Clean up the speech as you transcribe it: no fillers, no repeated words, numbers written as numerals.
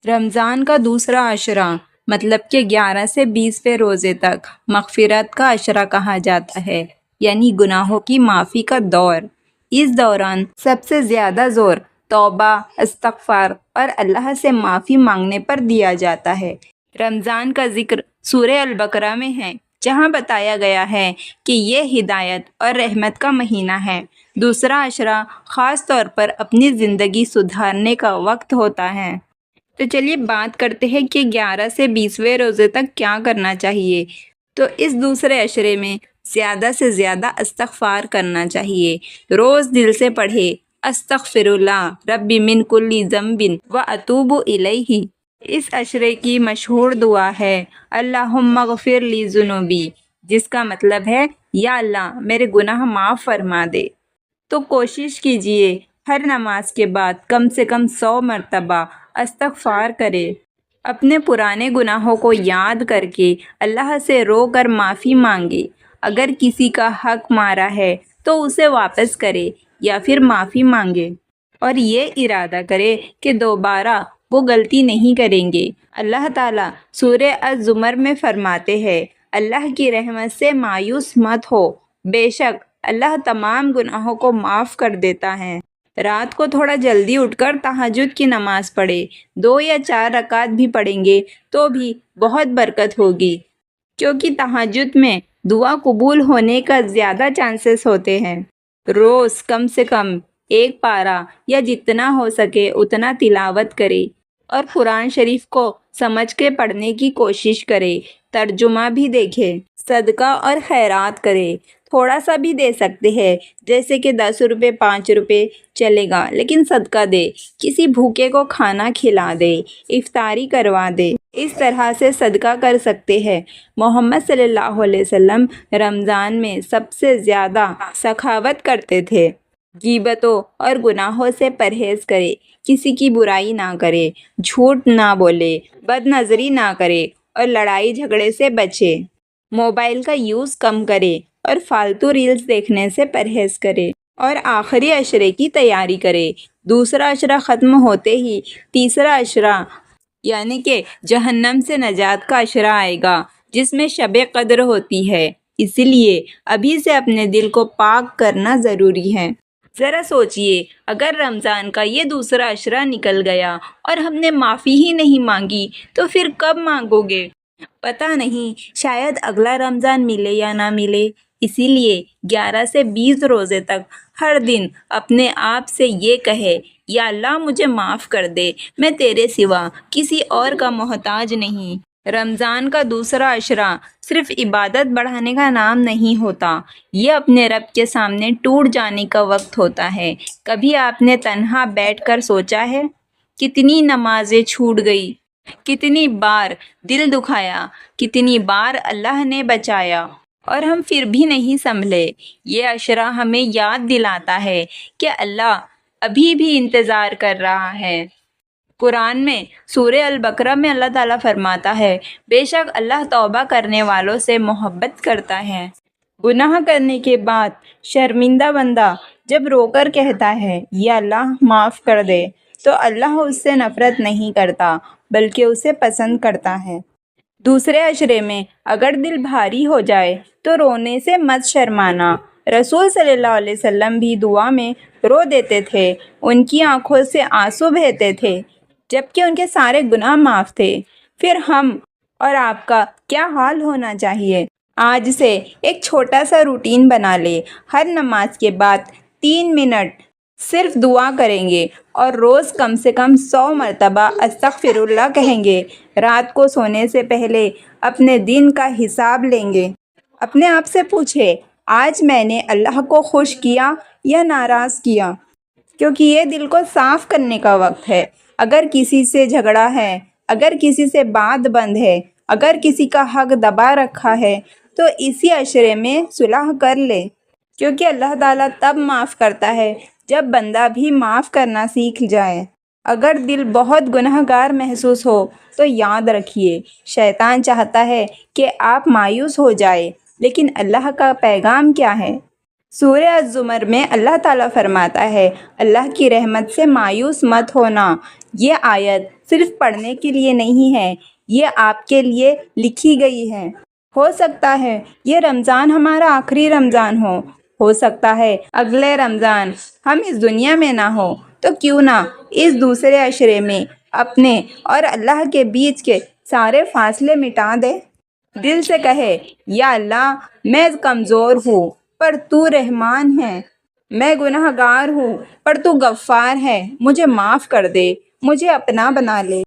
رمضان کا دوسرا عشرہ مطلب کہ 11 سے 20ویں روزے تک مغفرت کا عشرہ کہا جاتا ہے، یعنی گناہوں کی معافی کا دور۔ اس دوران سب سے زیادہ زور توبہ، استغفار اور اللہ سے معافی مانگنے پر دیا جاتا ہے۔ رمضان کا ذکر سورہ البقرہ میں ہے، جہاں بتایا گیا ہے کہ یہ ہدایت اور رحمت کا مہینہ ہے۔ دوسرا عشرہ خاص طور پر اپنی زندگی سدھارنے کا وقت ہوتا ہے۔ تو چلیے بات کرتے ہیں کہ 11 سے 20ویں روزے تک کیا کرنا چاہیے۔ تو اس دوسرے عشرے میں زیادہ سے زیادہ استغفار کرنا چاہیے۔ روز دل سے پڑھے استغفر اللہ ربی من کل ذنب و اتوب الیہ۔ اس عشرے کی مشہور دعا ہے اللہم اغفر لی ذنوبی، جس کا مطلب ہے یا اللہ میرے گناہ معاف فرما دے۔ تو کوشش کیجئے ہر نماز کے بعد کم سے کم 100 مرتبہ استغفار کرے۔ اپنے پرانے گناہوں کو یاد کر کے اللہ سے رو کر معافی مانگے۔ اگر کسی کا حق مارا ہے تو اسے واپس کرے یا پھر معافی مانگے، اور یہ ارادہ کرے کہ دوبارہ وہ غلطی نہیں کریں گے۔ اللہ تعالیٰ سورہ الزمر میں فرماتے ہیں اللہ کی رحمت سے مایوس مت ہو، بے شک اللہ تمام گناہوں کو معاف کر دیتا ہے۔ رات کو تھوڑا جلدی اٹھ کر تہجد کی نماز پڑھے، 2 یا 4 رکعت بھی پڑھیں گے تو بھی بہت برکت ہوگی، کیونکہ تہجد میں دعا قبول ہونے کا زیادہ چانسز ہوتے ہیں۔ روز کم سے کم 1 پارہ یا جتنا ہو سکے اتنا تلاوت کرے، اور قرآن شریف کو سمجھ کے پڑھنے کی کوشش کرے، ترجمہ بھی دیکھے، صدقہ اور خیرات کرے۔ تھوڑا سا بھی دے سکتے ہیں، جیسے کہ 10 روپے 5 روپے چلے گا، لیکن صدقہ دے، کسی بھوکے کو کھانا کھلا دے، افطاری کروا دے، اس طرح سے صدقہ کر سکتے ہیں۔ محمد صلی اللہ علیہ وسلم رمضان میں سب سے زیادہ سخاوت کرتے تھے۔ غیبتوں اور گناہوں سے پرہیز کرے، کسی کی برائی نہ کرے، جھوٹ نہ بولے، بد نظری نہ کرے اور لڑائی جھگڑے سے بچے۔ موبائل کا یوز کم کرے اور فالتو ریلز دیکھنے سے پرہیز کرے، اور آخری عشرے کی تیاری کرے۔ دوسرا عشرہ ختم ہوتے ہی تیسرا عشرہ یعنی کہ جہنم سے نجات کا عشرہ آئے گا، جس میں شب قدر ہوتی ہے۔ اسی لیے ابھی سے اپنے دل کو پاک کرنا ضروری ہے۔ ذرا سوچئے، اگر رمضان کا یہ دوسرا عشرہ نکل گیا اور ہم نے معافی ہی نہیں مانگی تو پھر کب مانگو گے؟ پتہ نہیں، شاید اگلا رمضان ملے یا نہ ملے۔ اسی لیے 11 سے 20 روزے تک ہر دن اپنے آپ سے یہ کہے یا اللہ مجھے معاف کر دے، میں تیرے سوا کسی اور کا محتاج نہیں۔ رمضان کا دوسرا عشرہ صرف عبادت بڑھانے کا نام نہیں ہوتا، یہ اپنے رب کے سامنے ٹوٹ جانے کا وقت ہوتا ہے۔ کبھی آپ نے تنہا بیٹھ کر سوچا ہے کتنی نمازیں چھوٹ گئی، کتنی بار دل دکھایا، کتنی بار اللہ نے بچایا، اور ہم پھر بھی نہیں سنبھلے؟ یہ عشرہ ہمیں یاد دلاتا ہے کہ اللہ ابھی بھی انتظار کر رہا ہے۔ قرآن میں سورہ البقرہ میں اللہ تعالیٰ فرماتا ہے بے شک اللہ توبہ کرنے والوں سے محبت کرتا ہے۔ گناہ کرنے کے بعد شرمندہ بندہ جب رو کر کہتا ہے یا اللہ معاف کر دے، تو اللہ اس سے نفرت نہیں کرتا بلکہ اسے پسند کرتا ہے۔ دوسرے عشرے میں اگر دل بھاری ہو جائے تو رونے سے مت شرمانا۔ رسول صلی اللہ علیہ وسلم بھی دعا میں رو دیتے تھے، ان کی آنکھوں سے آنسو بہتے تھے، جبکہ ان کے سارے گناہ معاف تھے۔ پھر ہم اور آپ کا کیا حال ہونا چاہیے؟ آج سے ایک چھوٹا سا روٹین بنا لے، ہر نماز کے بعد 3 منٹ صرف دعا کریں گے اور روز کم سے کم 100 مرتبہ استغفر اللہ کہیں گے۔ رات کو سونے سے پہلے اپنے دن کا حساب لیں گے۔ اپنے آپ سے پوچھیں آج میں نے اللہ کو خوش کیا یا ناراض کیا، کیونکہ یہ دل کو صاف کرنے کا وقت ہے۔ اگر کسی سے جھگڑا ہے، اگر کسی سے بات بند ہے، اگر کسی کا حق دبا رکھا ہے تو اسی عشرے میں صلح کر لے، کیونکہ اللہ تعالیٰ تب معاف کرتا ہے جب بندہ بھی معاف کرنا سیکھ جائے۔ اگر دل بہت گناہ گار محسوس ہو تو یاد رکھیے شیطان چاہتا ہے کہ آپ مایوس ہو جائے، لیکن اللہ کا پیغام کیا ہے؟ سورہ الزمر میں اللہ تعالیٰ فرماتا ہے، اللہ کی رحمت سے مایوس مت ہونا۔ یہ آیت صرف پڑھنے کے لیے نہیں ہے، یہ آپ کے لیے لکھی گئی ہے۔ ہو سکتا ہے یہ رمضان ہمارا آخری رمضان ہو سکتا ہے اگلے رمضان ہم اس دنیا میں نہ ہو، تو کیوں نہ اس دوسرے عشرے میں اپنے اور اللہ کے بیچ کے سارے فاصلے مٹا دے۔ دل سے کہے، یا اللہ میں کمزور ہوں پر تو رحمان ہے، میں گناہ گار ہوں پر تو غفار ہے، مجھے معاف کر دے، مجھے اپنا بنا لے۔